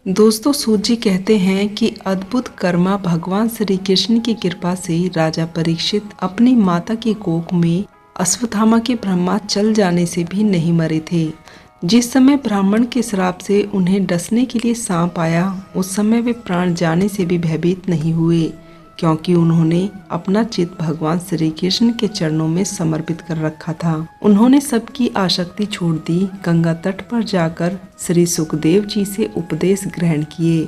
दोस्तों, सूत जी कहते हैं कि अद्भुत कर्मा भगवान श्री कृष्ण की कृपा से राजा परीक्षित अपनी माता की कोख में अश्वत्थामा के ब्रह्मास्त्र चल जाने से भी नहीं मरे थे। जिस समय ब्राह्मण के श्राप से उन्हें डसने के लिए सांप आया, उस समय वे प्राण जाने से भी भयभीत नहीं हुए, क्योंकि उन्होंने अपना चित्त भगवान श्री कृष्ण के चरणों में समर्पित कर रखा था। उन्होंने सबकी आसक्ति छोड़ दी, गंगा तट पर जाकर श्री सुखदेव जी से उपदेश ग्रहण किए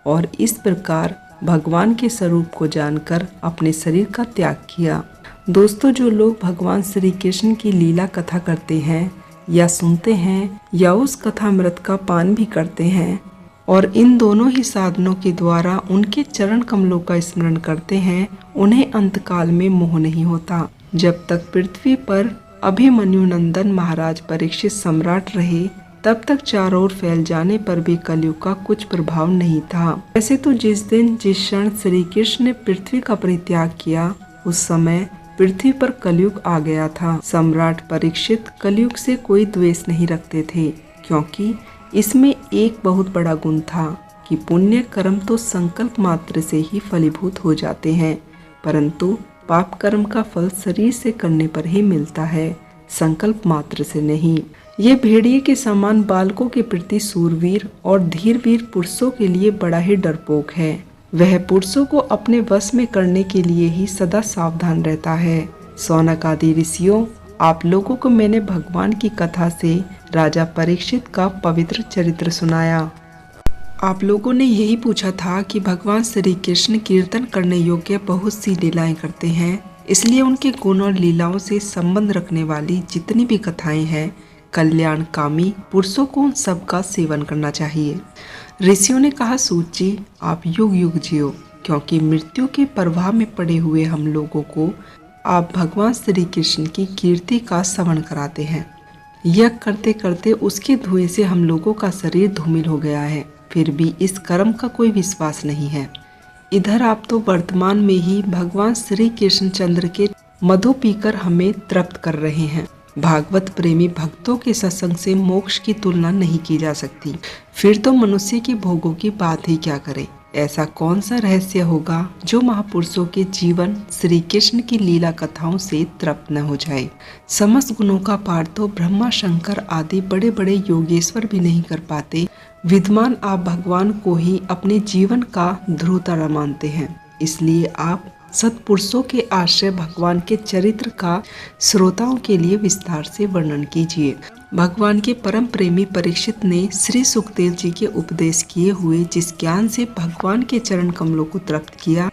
और इस प्रकार भगवान के स्वरूप को जानकर अपने शरीर का त्याग किया। दोस्तों, जो लोग भगवान श्री कृष्ण की लीला कथा करते हैं या सुनते हैं या उस कथामृत का पान भी करते हैं और इन दोनों ही साधनों के द्वारा उनके चरण कमलों का स्मरण करते हैं, उन्हें अंतकाल में मोह नहीं होता। जब तक पृथ्वी पर अभिमन्यु नंदन महाराज परीक्षित सम्राट रहे, तब तक चारों ओर फैल जाने पर भी कलयुग का कुछ प्रभाव नहीं था। वैसे तो जिस क्षण श्री कृष्ण ने पृथ्वी का परित्याग किया, उस समय पृथ्वी पर कलयुग आ गया था। सम्राट परीक्षित कलयुग से कोई द्वेष नहीं रखते थे, क्योंकि इसमें एक बहुत बड़ा गुण था कि पुण्य कर्म तो संकल्प मात्र से ही फलीभूत हो जाते हैं, परंतु पाप कर्म का फल शरीर से करने पर ही मिलता है, संकल्प मात्र से नहीं। ये भेड़िए के समान बालकों के प्रति सूरवीर और धीरवीर पुरुषों के लिए बड़ा ही डरपोक है। वह पुरुषों को अपने वश में करने के लिए ही सदा सावधान रहता है। शौनक आदि ऋषियों, आप लोगों को मैंने भगवान की कथा से राजा परीक्षित का पवित्र चरित्र सुनाया। आप लोगों ने यही पूछा था कि भगवान श्री कृष्ण कीर्तन करने योग्य बहुत सी लीलाएं करते हैं, इसलिए उनके गुण और लीलाओं से संबंध रखने वाली जितनी भी कथाएं हैं, कल्याणकामी पुरुषों को उन सब का सेवन करना चाहिए। ऋषियों ने कहा, सूत जी, आप युग युग जियो, क्योंकि मृत्यु के प्रभाव में पड़े हुए हम लोगों को आप भगवान श्री कृष्ण की कीर्ति का श्रवण कराते हैं। यज्ञ करते करते उसके धुएं से हम लोगों का शरीर धूमिल हो गया है, फिर भी इस कर्म का कोई विश्वास नहीं है। इधर आप तो वर्तमान में ही भगवान श्री कृष्ण चंद्र के मधु पीकर हमें तृप्त कर रहे हैं। भागवत प्रेमी भक्तों के सत्संग से मोक्ष की तुलना नहीं की जा सकती, फिर तो मनुष्य के भोगों की बात ही क्या करें। ऐसा कौन सा रहस्य होगा जो महापुरुषों के जीवन श्री कृष्ण की लीला कथाओं से तृप्त न हो जाए। समस्त गुणों का पाठ तो ब्रह्मा शंकर आदि बड़े बड़े योगेश्वर भी नहीं कर पाते। विद्वान आप भगवान को ही अपने जीवन का ध्रुव तारा मानते हैं, इसलिए आप सत्पुरुषों के आश्रय भगवान के चरित्र का श्रोताओं के लिए विस्तार से वर्णन कीजिए। भगवान के परम प्रेमी परीक्षित ने श्री सुखदेव जी के उपदेश किए हुए जिस ज्ञान से भगवान के चरण कमलों को तृप्त किया,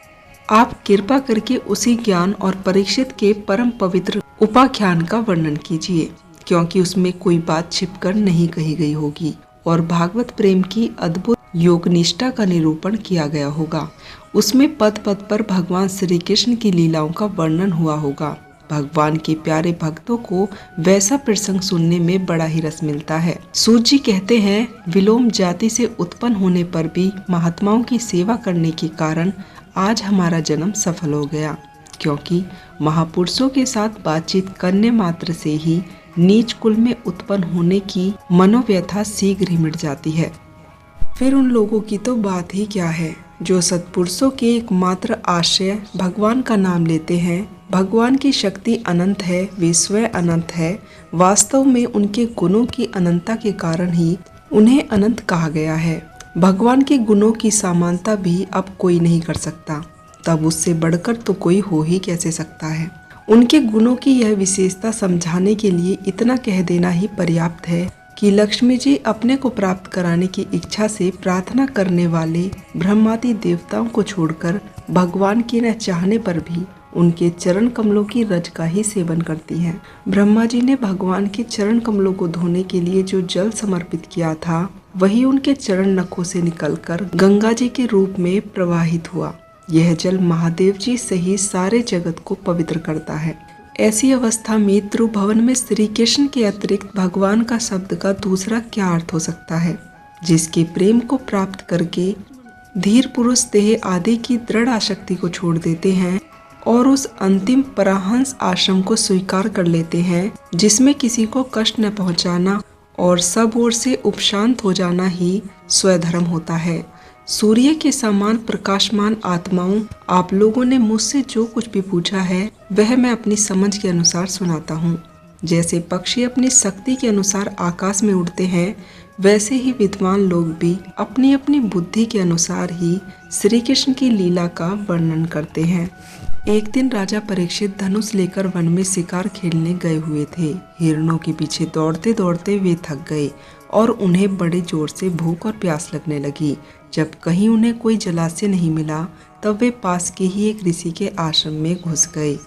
आप कृपा करके उसी ज्ञान और परीक्षित के परम पवित्र उपाख्यान का वर्णन कीजिए, क्योंकि उसमें कोई बात छिपकर नहीं कही गई होगी और भागवत प्रेम की अद्भुत योग निष्ठा का निरूपण किया गया होगा। उसमें पद पद पर भगवान श्री कृष्ण की लीलाओं का वर्णन हुआ होगा। भगवान के प्यारे भक्तों को वैसा प्रसंग सुनने में बड़ा ही रस मिलता है। सूत जी कहते हैं, विलोम जाति से उत्पन्न होने पर भी महात्माओं की सेवा करने के कारण आज हमारा जन्म सफल हो गया, क्योंकि महापुरुषों के साथ बातचीत करने मात्र से ही नीच कुल में उत्पन्न होने की मनोव्यथा शीघ्र ही मिट जाती है। फिर उन लोगों की तो बात ही क्या है जो सत्पुरुषों के एकमात्र आश्रय भगवान का नाम लेते हैं। भगवान की शक्ति अनंत है, वे स्वयं अनंत है। वास्तव में उनके गुणों की अनंतता के कारण ही उन्हें अनंत कहा गया है। भगवान के गुणों की समानता भी अब कोई नहीं कर सकता, तब उससे बढ़कर तो कोई हो ही कैसे सकता है। उनके गुणों की यह विशेषता समझाने के लिए इतना कह देना ही पर्याप्त है कि लक्ष्मी जी अपने को प्राप्त कराने की इच्छा से प्रार्थना करने वाले ब्रह्मादि देवताओं को छोड़कर भगवान के न चाहने पर भी उनके चरण कमलों की रज का ही सेवन करती हैं। ब्रह्मा जी ने भगवान के चरण कमलों को धोने के लिए जो जल समर्पित किया था, वही उनके चरण नखों से निकलकर गंगा जी के रूप में प्रवाहित हुआ। यह जल महादेव जी से ही सारे जगत को पवित्र करता है। ऐसी अवस्था में त्रिभुवन में श्री कृष्ण के अतिरिक्त भगवान का शब्द का दूसरा क्या अर्थ हो सकता है, जिसके प्रेम को प्राप्त करके धीर पुरुष देह आदि की दृढ़ आसक्ति को छोड़ देते हैं और उस अंतिम परमहंस आश्रम को स्वीकार कर लेते हैं, जिसमें किसी को कष्ट न पहुंचाना और सब ओर से उपशांत हो जाना ही स्वधर्म होता है। सूर्य के समान प्रकाशमान आत्माओं, आप लोगों ने मुझसे जो कुछ भी पूछा है वह मैं अपनी समझ के अनुसार सुनाता हूँ। जैसे पक्षी अपनी शक्ति के अनुसार आकाश में उड़ते हैं, वैसे ही विद्वान लोग भी अपनी अपनी बुद्धि के अनुसार ही श्री कृष्ण की लीला का वर्णन करते हैं। एक दिन राजा परीक्षित धनुष लेकर वन में शिकार खेलने गए हुए थे। हिरणों के पीछे दौड़ते दौड़ते वे थक गए और उन्हें बड़े जोर से भूख और प्यास लगने लगी। जब कहीं उन्हें कोई जलाशय नहीं मिला तब वे पास के ही एक ऋषि के आश्रम में घुस गए।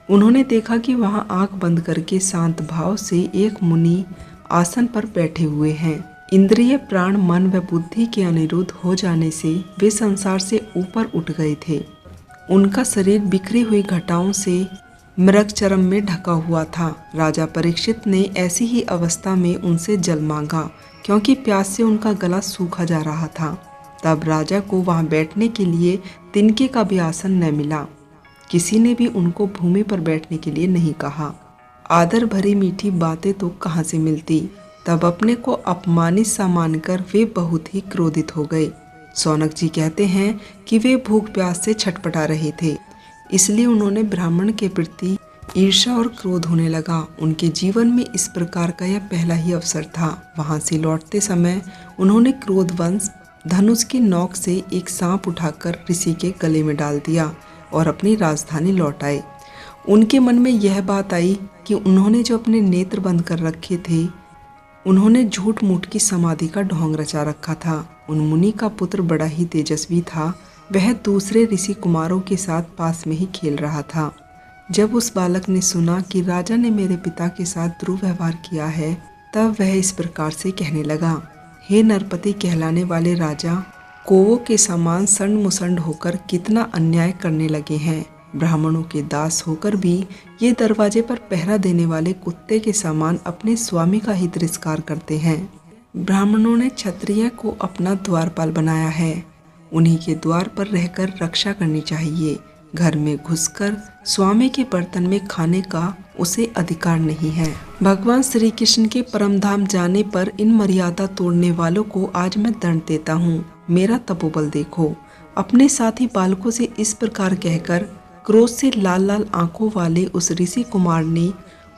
उन्होंने देखा कि वहां आंख बंद करके शांत भाव से एक मुनि आसन पर बैठे हुए हैं। इंद्रिय, प्राण, मन व बुद्धि के अनिरुद्ध हो जाने से वे संसार से ऊपर उठ गए थे। उनका शरीर बिखरी हुई घटाओं से मृग चरम में ढका हुआ था। राजा परीक्षित ने ऐसी ही अवस्था में उनसे जल मांगा, क्योंकि प्यास से उनका गला सूखा जा रहा था। तब राजा को वहां बैठने के लिए तिनके का भी आसन न मिला। किसी ने भी उनको भूमि पर बैठने के लिए नहीं कहा। आदर भरी मीठी बातें तो कहाँ से मिलती। तब अपने को अपमानित सा मानकर वे बहुत ही क्रोधित हो गए। सौनक जी कहते हैं कि वे भूख प्यास से छटपटा रहे थे, इसलिए उन्होंने ब्राह्मण के प्रति ईर्ष्या और क्रोध होने लगा। उनके जीवन में इस प्रकार का यह पहला ही अवसर था। वहां से लौटते समय उन्होंने क्रोधवश धनुष की नोक से एक सांप उठाकर ऋषि के गले में डाल दिया और अपनी राजधानी लौट आए। उनके मन में यह बात आई कि उन्होंने जो अपने नेत्र बंद कर रखे थे, उन्होंने झूठ मूठ की समाधि का ढोंग रचा रखा था। उन मुनि का पुत्र बड़ा ही तेजस्वी था। वह दूसरे ऋषि कुमारों के साथ पास में ही खेल रहा था। जब उस बालक ने सुना कि राजा ने मेरे पिता के साथ दुर्व्यवहार किया है, तब वह इस प्रकार से कहने लगा, हे नरपति कहलाने वाले राजा, कौवों के समान संड मुसंड होकर कितना अन्याय करने लगे हैं। ब्राह्मणों के दास होकर भी ये दरवाजे पर पहरा देने वाले कुत्ते के समान अपने स्वामी का ही तिरस्कार करते हैं। ब्राह्मणों ने क्षत्रिय को अपना द्वारपाल बनाया है। उन्हीं के द्वार पर रहकर रक्षा करनी चाहिए। घर में घुसकर स्वामी के बर्तन में खाने का उसे अधिकार नहीं है। भगवान श्री कृष्ण के परम धाम जाने पर इन मर्यादा तोड़ने वालों को आज मैं दंड देता हूँ। मेरा तपोबल देखो। अपने साथी बालकों से इस प्रकार कहकर क्रोध से लाल लाल आंखों वाले उस ऋषि कुमार ने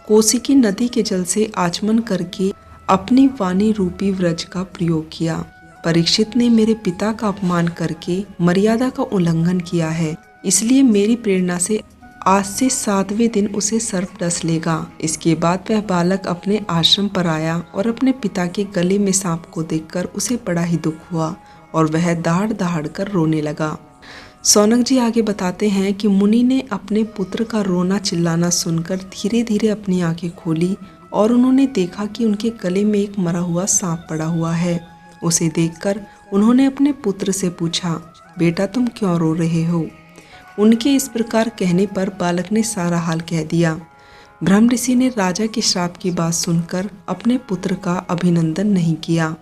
कौशिकी नदी के जल से आचमन करके अपनी वाणी रूपी व्रज का प्रयोग किया। परीक्षित ने मेरे पिता का अपमान करके मर्यादा का उल्लंघन किया है, इसलिए मेरी प्रेरणा से आज से 7वें दिन उसे सर्प डस लेगा। इसके बाद वह बालक अपने आश्रम पर आया और अपने पिता के गले में सांप को देखकर उसे बड़ा ही दुख हुआ और वह दहाड़ दहाड़ कर रोने लगा। सौनक जी आगे बताते हैं कि मुनि ने अपने पुत्र का रोना चिल्लाना सुनकर धीरे धीरे अपनी आंखें खोली और उन्होंने देखा कि उनके गले में एक मरा हुआ सांप पड़ा हुआ है। उसे देखकर उन्होंने अपने पुत्र से पूछा, बेटा तुम क्यों रो रहे हो? उनके इस प्रकार कहने पर बालक ने सारा हाल कह दिया। ब्रह्म ऋषि ने राजा के श्राप की बात सुनकर अपने पुत्र का अभिनंदन नहीं किया।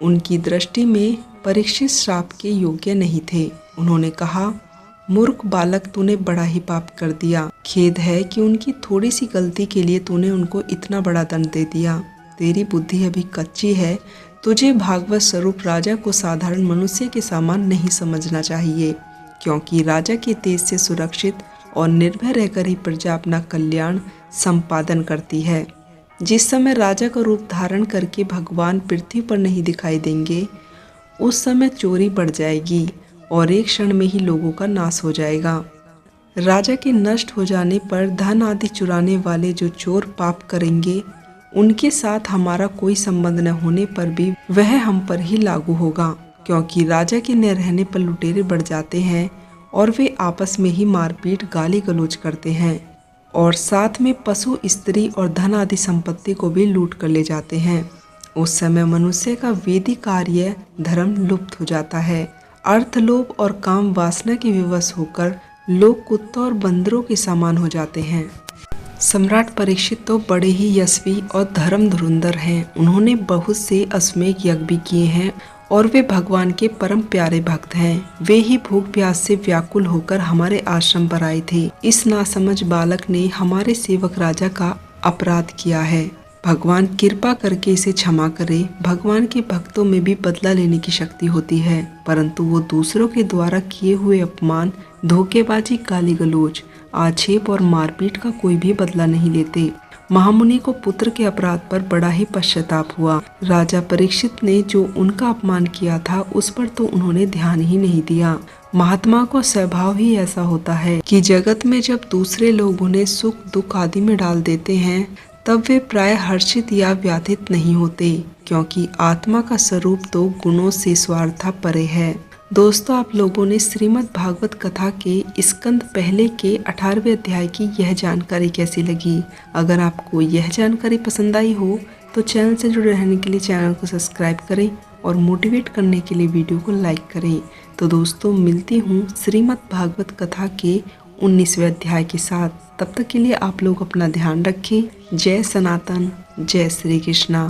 उनकी दृष्टि में परीक्षित श्राप के योग्य नहीं थे। उन्होंने कहा, मूर्ख बालक, तूने बड़ा ही पाप कर दिया। खेद है कि उनकी थोड़ी सी गलती के लिए तूने उनको इतना बड़ा दंड दे दिया। तेरी बुद्धि अभी कच्ची है। तुझे भागवत स्वरूप राजा को साधारण मनुष्य के समान नहीं समझना चाहिए, क्योंकि राजा के तेज से सुरक्षित और निर्भय रहकर ही प्रजा अपना कल्याण संपादन करती है। जिस समय राजा का रूप धारण करके भगवान पृथ्वी पर नहीं दिखाई देंगे, उस समय चोरी बढ़ जाएगी और एक क्षण में ही लोगों का नाश हो जाएगा। राजा के नष्ट हो जाने पर धन आदि चुराने वाले जो चोर पाप करेंगे, उनके साथ हमारा कोई संबंध न होने पर भी वह हम पर ही लागू होगा, क्योंकि राजा के न रहने पर लुटेरे बढ़ जाते हैं और वे आपस में ही मारपीट गाली गलौज करते हैं और साथ में पशु, स्त्री और धन आदि संपत्ति को भी लूट कर ले जाते हैं। उस समय मनुष्य का वैदिक कार्य धर्म लुप्त हो जाता है। अर्थलोभ और काम वासना के विवश होकर लोग कुत्तों और बंदरों के समान हो जाते हैं। सम्राट परीक्षित तो बड़े ही यशस्वी और धर्म धुरंधर हैं। उन्होंने बहुत से अश्वमेध यज्ञ भी किए हैं और वे भगवान के परम प्यारे भक्त हैं। वे ही भूख प्यास से व्याकुल होकर हमारे आश्रम पर आए थे। इस नासमझ बालक ने हमारे सेवक राजा का अपराध किया है। भगवान कृपा करके इसे क्षमा करे। भगवान के भक्तों में भी बदला लेने की शक्ति होती है, परंतु वो दूसरों के द्वारा किए हुए अपमान, धोखेबाजी, गाली गलौज, आक्षेप और मारपीट का कोई भी बदला नहीं लेते। महामुनि को पुत्र के अपराध पर बड़ा ही पश्चाताप हुआ। राजा परीक्षित ने जो उनका अपमान किया था उस पर तो उन्होंने ध्यान ही नहीं दिया। महात्मा को स्वभाव ही ऐसा होता है कि जगत में जब दूसरे लोग उन्हें सुख दुख आदि में डाल देते हैं तब वे प्राय हर्षित या व्याधित नहीं होते, क्योंकि आत्मा का स्वरूप तो गुणों से स्वार्था परे है। दोस्तों, आप लोगों ने श्रीमद् भागवत कथा के स्कंद पहले के 18वें अध्याय की यह जानकारी कैसी लगी? अगर आपको यह जानकारी पसंद आई हो तो चैनल से जुड़े रहने के लिए चैनल को सब्सक्राइब करें और मोटिवेट करने के लिए वीडियो को लाइक करें। तो दोस्तों, मिलती हूँ श्रीमद् भागवत कथा के 19वें अध्याय के साथ। तब तक के लिए आप लोग अपना ध्यान रखें। जय सनातन, जय श्री कृष्णा।